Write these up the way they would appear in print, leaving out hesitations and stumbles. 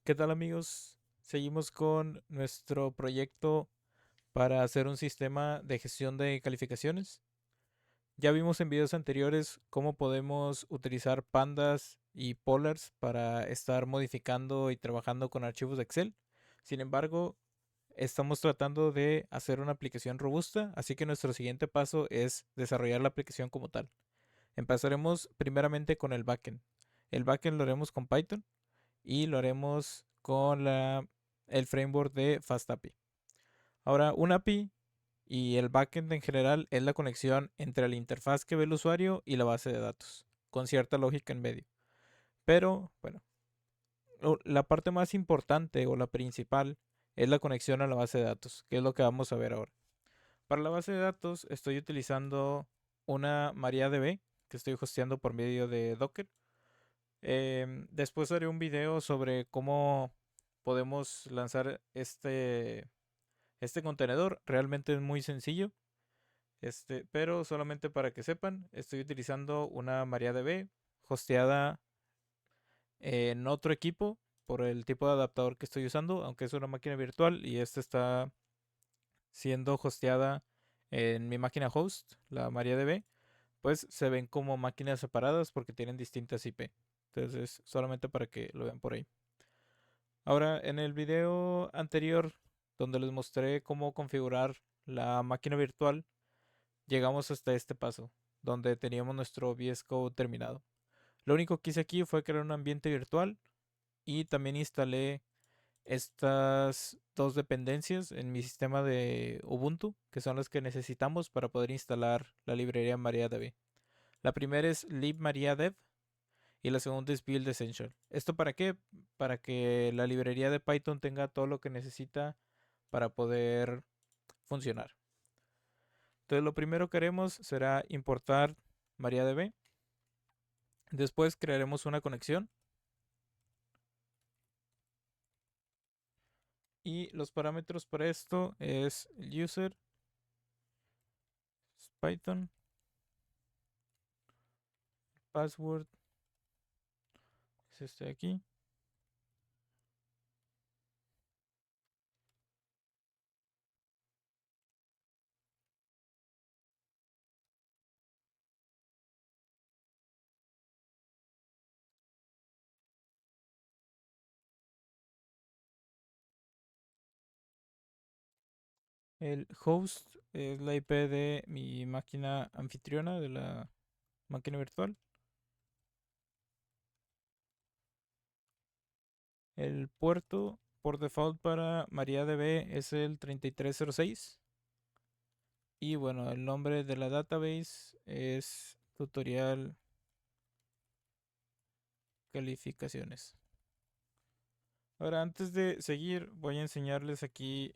¿Qué tal amigos? Seguimos con nuestro proyecto para hacer un sistema de gestión de calificaciones. Ya vimos en videos anteriores cómo podemos utilizar pandas y polars para estar modificando y trabajando con archivos de Excel. Sin embargo, estamos tratando de hacer una aplicación robusta, así que nuestro siguiente paso es desarrollar la aplicación como tal. Empezaremos primeramente con el backend. El backend lo haremos con Python y lo haremos con el framework de FastAPI. Ahora, un API y el backend en general es la conexión entre la interfaz que ve el usuario y la base de datos, con cierta lógica en medio. Pero, bueno, la parte más importante o la principal es la conexión a la base de datos, que es lo que vamos a ver ahora. Para la base de datos estoy utilizando una MariaDB que estoy hosteando por medio de Docker. Después haré un video sobre cómo podemos lanzar este contenedor. Realmente es muy sencillo. Pero solamente para que sepan, estoy utilizando una MariaDB hosteada en otro equipo por el tipo de adaptador que estoy usando, aunque es una máquina virtual y esta está siendo hosteada en mi máquina host, la MariaDB, pues se ven como máquinas separadas porque tienen distintas IP. Entonces, solamente para que lo vean por ahí. Ahora, en el video anterior, donde les mostré cómo configurar la máquina virtual, llegamos hasta este paso, donde teníamos nuestro VS Code terminado. Lo único que hice aquí fue crear un ambiente virtual y también instalé estas dos dependencias en mi sistema de Ubuntu, que son las que necesitamos para poder instalar la librería MariaDB. La primera es libmariadev y la segunda es Build Essential. ¿Esto para qué? Para que la librería de Python tenga todo lo que necesita para poder funcionar. Entonces lo primero que haremos será importar MariaDB. Después crearemos una conexión. Y los parámetros para esto es el user, Python, password, es este de aquí. El host es la IP de mi máquina anfitriona de la máquina virtual. El puerto por default para MariaDB es el 3306. Y bueno, el nombre de la database es tutorial calificaciones. Ahora, antes de seguir, voy a enseñarles aquí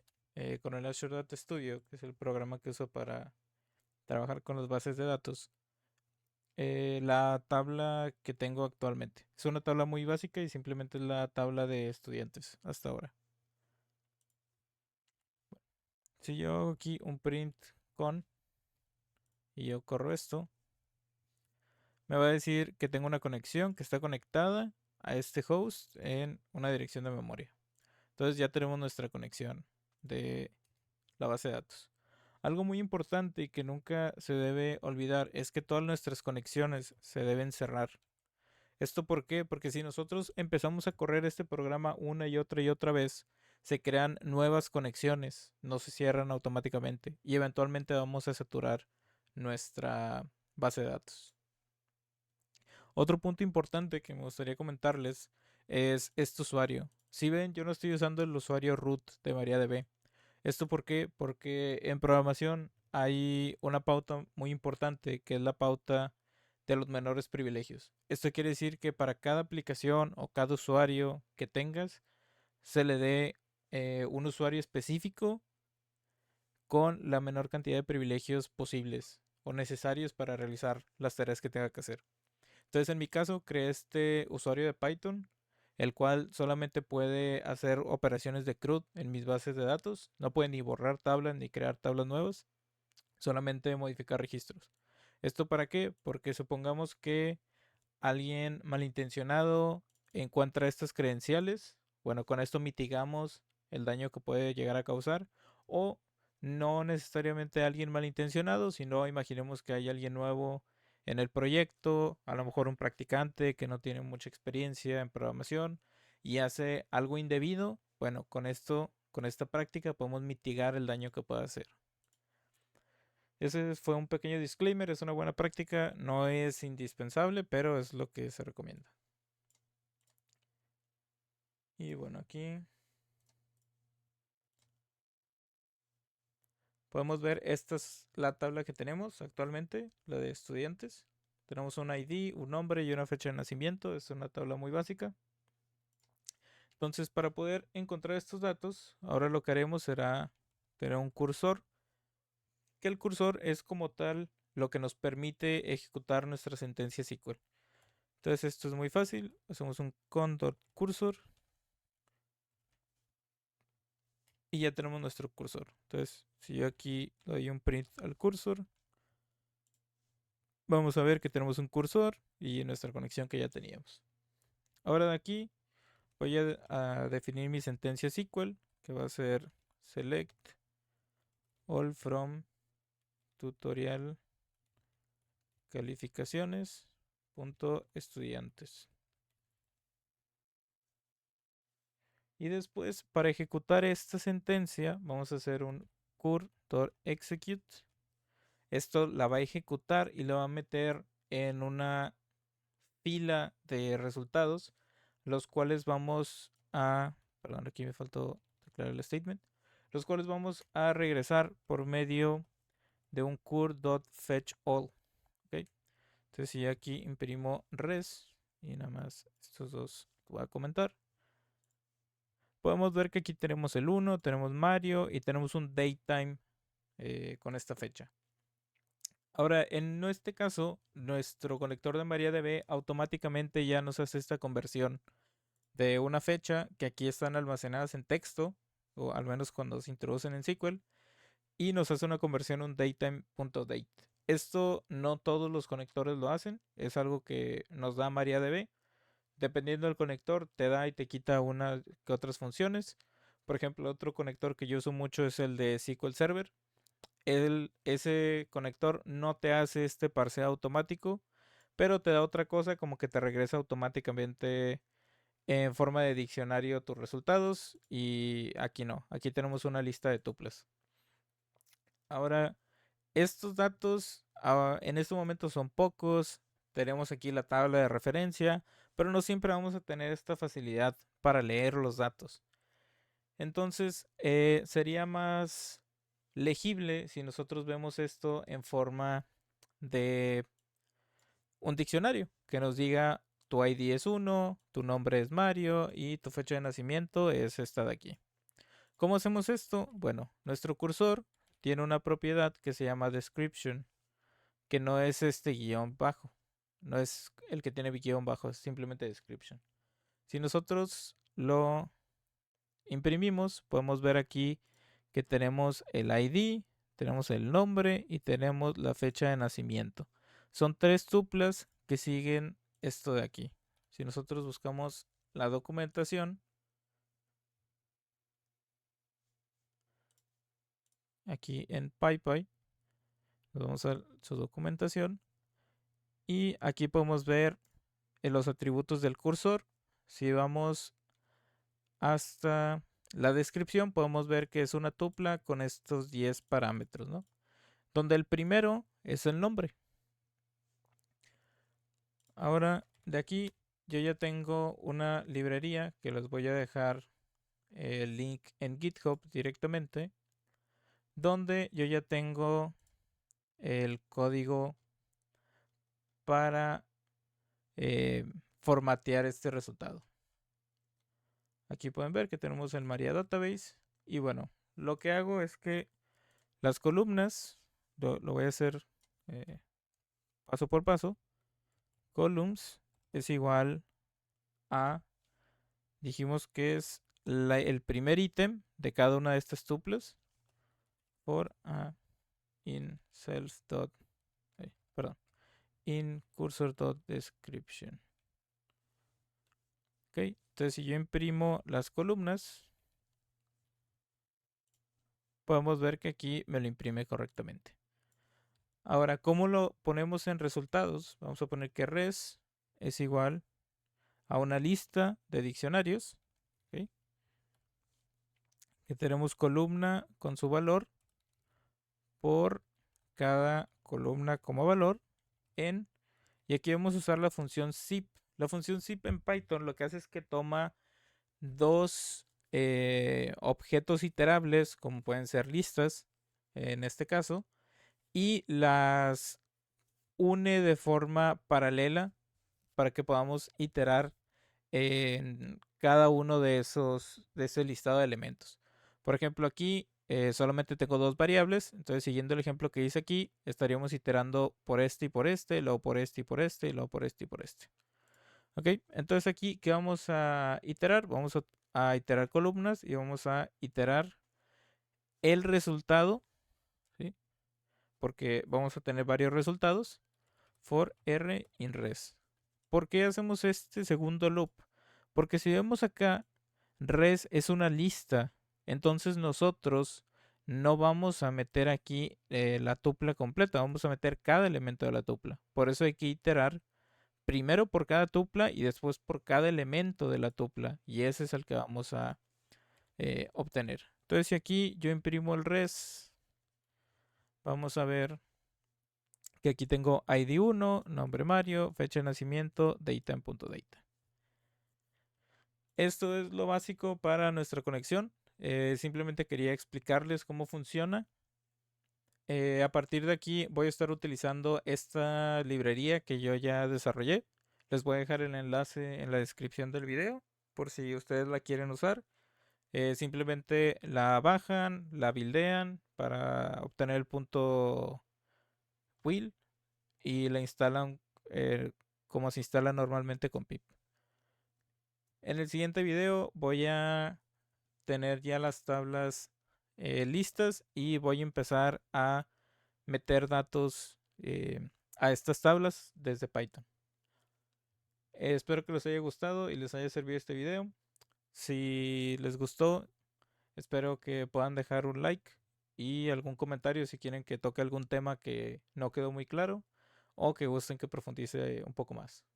con el Azure Data Studio, que es el programa que uso para trabajar con las bases de datos, la tabla que tengo actualmente. Es una tabla muy básica y simplemente es la tabla de estudiantes hasta ahora. Si yo hago aquí un print con y yo corro esto, me va a decir que tengo una conexión que está conectada a este host en una dirección de memoria. Entonces ya tenemos nuestra conexión de la base de datos. Algo muy importante y que nunca se debe olvidar es que todas nuestras conexiones se deben cerrar. ¿Esto por qué? Porque si nosotros empezamos a correr este programa una y otra vez, se crean nuevas conexiones, no se cierran automáticamente y eventualmente vamos a saturar nuestra base de datos. Otro punto importante que me gustaría comentarles es este usuario. Si ven, yo no estoy usando el usuario root de MariaDB. ¿Esto por qué? Porque en programación hay una pauta muy importante que es la pauta de los menores privilegios. Esto quiere decir que para cada aplicación o cada usuario que tengas, se le dé un usuario específico con la menor cantidad de privilegios posibles o necesarios para realizar las tareas que tenga que hacer. Entonces, en mi caso, creé este usuario de Python, el cual solamente puede hacer operaciones de CRUD en mis bases de datos. No puede ni borrar tablas ni crear tablas nuevas, solamente modificar registros. ¿Esto para qué? Porque supongamos que alguien malintencionado encuentra estas credenciales bueno, con esto mitigamos el daño que puede llegar a causar, o no necesariamente alguien malintencionado, sino imaginemos que hay alguien nuevo en el proyecto, a lo mejor un practicante que no tiene mucha experiencia en programación y hace algo indebido. Bueno, con esto, con esta práctica podemos mitigar el daño que pueda hacer. Ese fue un pequeño disclaimer, es una buena práctica, no es indispensable, pero es lo que se recomienda. Y bueno, aquí podemos ver, esta es la tabla que tenemos actualmente, la de estudiantes. Tenemos un ID, un nombre y una fecha de nacimiento, es una tabla muy básica. Entonces, para poder encontrar estos datos, ahora lo que haremos será tener un cursor, que el cursor es como tal lo que nos permite ejecutar nuestra sentencia SQL. Entonces, esto es muy fácil, hacemos un con.cursor y ya tenemos nuestro cursor. Entonces, si yo aquí doy un print al cursor, vamos a ver que tenemos un cursor y nuestra conexión que ya teníamos. Ahora de aquí voy a definir mi sentencia SQL, que va a ser select all from tutorial calificaciones.estudiantes. Y después, para ejecutar esta sentencia, vamos a hacer un cur.execute. Esto la va a ejecutar y la va a meter en una fila de resultados, los cuales vamos a, perdón, aquí me faltó declarar el statement, los cuales vamos a regresar por medio de un cur.fetchAll. ¿Okay? Entonces, si aquí imprimo res y nada más estos dos voy a comentar, podemos ver que aquí tenemos el 1, tenemos Mario y tenemos un datetime con esta fecha. Ahora, en este caso, nuestro conector de MariaDB automáticamente ya nos hace esta conversión de una fecha que aquí están almacenadas en texto, o al menos cuando se introducen en SQL, y nos hace una conversión un datetime.date. Esto no todos los conectores lo hacen, es algo que nos da MariaDB. Dependiendo del conector, te da y te quita una que otras funciones. Por ejemplo, otro conector que yo uso mucho es el de SQL Server. Ese conector no te hace este parseo automático, pero te da otra cosa como que te regresa automáticamente en forma de diccionario tus resultados, y aquí no, aquí tenemos una lista de tuplas. Ahora, estos datos en este momento son pocos, tenemos aquí la tabla de referencia, pero no siempre vamos a tener esta facilidad para leer los datos. Entonces, sería más legible si nosotros vemos esto en forma de un diccionario que nos diga tu ID es 1, tu nombre es Mario y tu fecha de nacimiento es esta de aquí. ¿Cómo hacemos esto? Bueno, nuestro cursor tiene una propiedad que se llama description, que no es este guión bajo, no es el que tiene guión bajo, es simplemente description. Si nosotros lo imprimimos, podemos ver aquí que tenemos el ID, tenemos el nombre y tenemos la fecha de nacimiento. Son tres tuplas que siguen esto de aquí. Si nosotros buscamos la documentación, aquí en PyPy, vamos a su documentación y aquí podemos ver los atributos del cursor. Si vamos hasta la descripción, podemos ver que es una tupla con estos 10 parámetros, ¿no? Donde el primero es el nombre. Ahora, de aquí yo ya tengo una librería que les voy a dejar el link en GitHub directamente, donde yo ya tengo el código para formatear este resultado. Aquí pueden ver que tenemos el Maria Database y bueno, lo que hago es que las columnas, lo voy a hacer paso por paso. Columns es igual a, dijimos que es el primer ítem de cada una de estas tuplas for a in self. Perdón, in cursor.description. Ok, Entonces, si yo imprimo las columnas, podemos ver que aquí me lo imprime correctamente. Ahora, ¿cómo lo ponemos en resultados? Vamos a poner que res es igual a una lista de diccionarios, ¿ok? Que tenemos columna con su valor por cada columna como valor en, y aquí vamos a usar la función zip. La función zip en Python lo que hace es que toma dos objetos iterables, como pueden ser listas, en este caso, y las une de forma paralela para que podamos iterar en cada uno de ese listado de elementos. Por ejemplo, aquí solamente tengo dos variables, entonces siguiendo el ejemplo que hice aquí, estaríamos iterando por este y por este, luego por este y por este, y luego por este y por este. Ok, entonces aquí, ¿qué vamos a iterar? Vamos a iterar columnas y vamos a iterar el resultado, ¿sí? Porque vamos a tener varios resultados, for r in res. ¿Por qué hacemos este segundo loop? Porque si vemos acá, res es una lista, entonces nosotros no vamos a meter aquí la tupla completa, vamos a meter cada elemento de la tupla. Por eso hay que iterar primero por cada tupla y después por cada elemento de la tupla. Y ese es el que vamos a obtener. Entonces, si aquí yo imprimo el res, vamos a ver que aquí tengo ID 1, nombre Mario, fecha de nacimiento, data en punto data. Esto es lo básico para nuestra conexión. Simplemente quería explicarles cómo funciona. A partir de aquí voy a estar utilizando esta librería que yo ya desarrollé. Les voy a dejar el enlace en la descripción del video por si ustedes la quieren usar. Simplemente la bajan, la buildean para obtener el punto will y la instalan como se instala normalmente con pip. En el siguiente video voy a tener ya las tablas listas y voy a empezar a meter datos a estas tablas desde Python. Espero que les haya gustado y les haya servido este video. Si les gustó, espero que puedan dejar un like y algún comentario si quieren que toque algún tema que no quedó muy claro o que gusten que profundice un poco más.